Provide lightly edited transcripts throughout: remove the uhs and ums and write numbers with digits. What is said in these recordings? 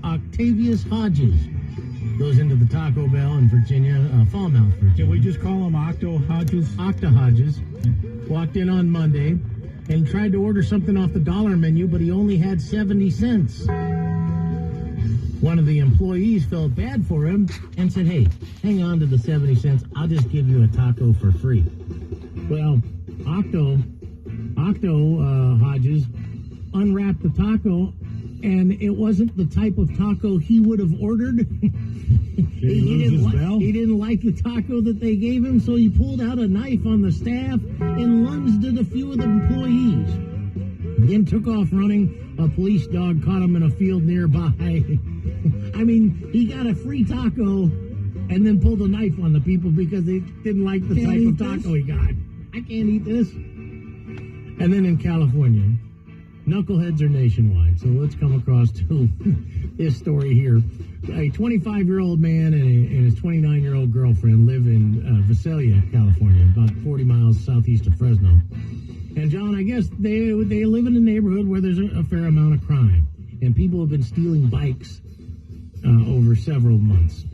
Octavius Hodges. Goes into the Taco Bell in Virginia, Falmouth, Virginia. Can we just call him Octo Hodges? Octa Hodges. Walked in on Monday and tried to order something off the dollar menu, but he only had 70 cents. One of the employees felt bad for him and said, hey, hang on to the 70 cents. I'll just give you a taco for free. Well, Octo Hodges unwrapped the taco, and it wasn't the type of taco he would have ordered. He didn't like the taco that they gave him, so he pulled out a knife on the staff and lunged at a few of the employees. Then took off running. A police dog caught him in a field nearby. I mean, he got a free taco and then pulled a knife on the people because they didn't like the type of taco he got. I can't eat this. And then in California, knuckleheads are nationwide, so let's come across to this story here. A 25-year-old man and his 29-year-old girlfriend live in Visalia, California, about 40 miles southeast of Fresno. And, John, I guess they live in a neighborhood where there's a fair amount of crime, and people have been stealing bikes over several months.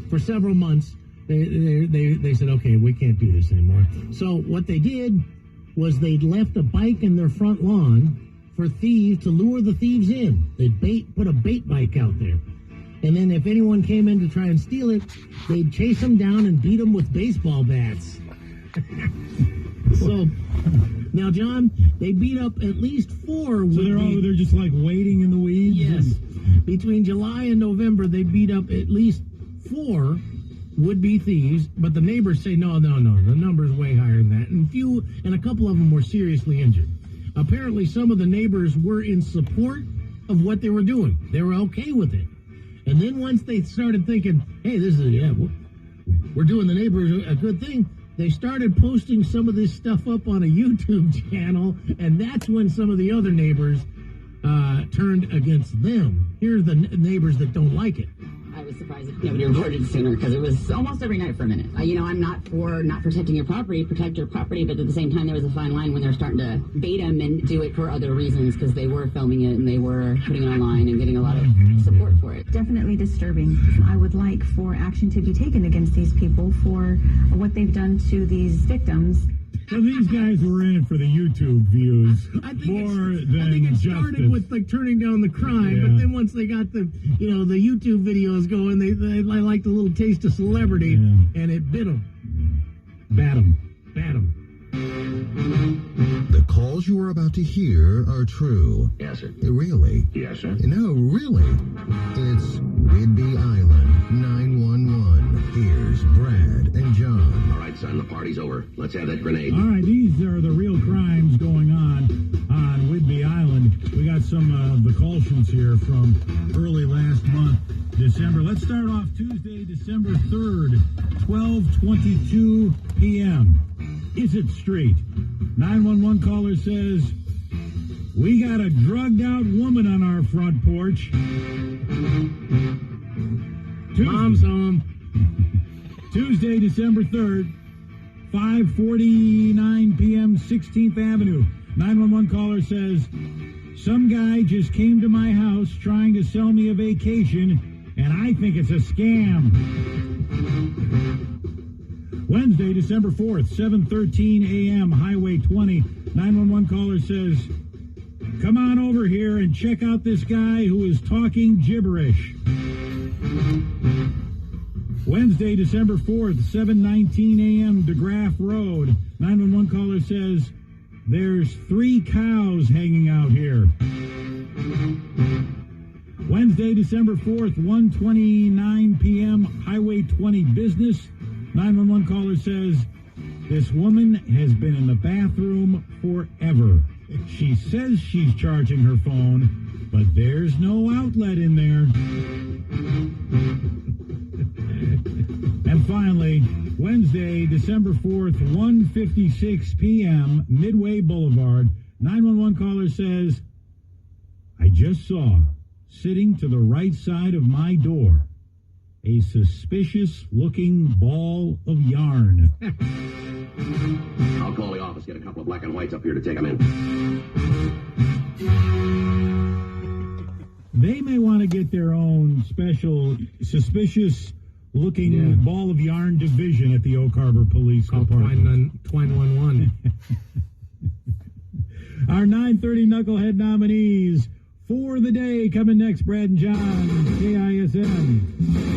For several months, they said, okay, we can't do this anymore. So what they did was they'd left a bike in their front lawn for thieves to lure the thieves in. They'd put a bait bike out there. And then if anyone came in to try and steal it, they'd chase them down and beat them with baseball bats. So, now, John, they beat up at least 4. So they're just like waiting in the weeds? Yes. Between July and November, they beat up at least 4 would-be thieves, but the neighbors say, no, the number's way higher than that. And a couple of them were seriously injured. Apparently, some of the neighbors were in support of what they were doing. They were okay with it. And then once they started thinking, hey, we're doing the neighbors a good thing, they started posting some of this stuff up on a YouTube channel, and that's when some of the other neighbors turned against them. Here are the neighbors that don't like it. I was surprised if nobody reported sooner, because it was almost every night for a minute. I'm not for not protecting your property, protect your property, but at the same time there was a fine line when they're starting to bait them and do it for other reasons, because they were filming it and they were putting it online and getting a lot of support for it. Definitely disturbing. I would like for action to be taken against these people for what they've done to these victims. So these guys were in it for the YouTube views I think it started with like turning down the crime, but then once they got the YouTube videos going, they liked a little taste of celebrity, and it bit them. Bat them. The calls you are about to hear are true. Yes, sir. Really? Yes, sir. No, really. It's Whidbey Island 911. Here's Brad and John. All right, son, the party's over. Let's have that grenade. All right, these are the real crimes going on Whidbey Island. We got some of the call sheets here from early last month, December. Let's start off Tuesday, December 3rd, 12:22 p.m. Is it Street? 911 caller says, we got a drugged out woman on our front porch. Mom's home. Tuesday, December 3rd, 5:49 p.m., 16th Avenue. 911 caller says, some guy just came to my house trying to sell me a vacation, and I think it's a scam. Wednesday, December 4th, 7:13 a.m., Highway 20. 911 caller says, come on over here and check out this guy who is talking gibberish. Wednesday, December 4th, 7:19 a.m., DeGraff Road. 911 caller says, there's 3 cows hanging out here. Wednesday, December 4th, 1:29 p.m., Highway 20 Business. 911 caller says, this woman has been in the bathroom forever. She says she's charging her phone, but there's no outlet in there. And finally, Wednesday, December 4th, 1:56 p.m., Midway Boulevard. 911 caller says, I just saw, sitting to the right side of my door, a suspicious-looking ball of yarn. I'll call the office, get a couple of black and whites up here to take them in. They may want to get their own special suspicious looking ball of yarn division at the Oak Harbor Police Department. Twine 1-1. Our 9:30 Knucklehead nominees for the day coming next. Brad and John, KISM.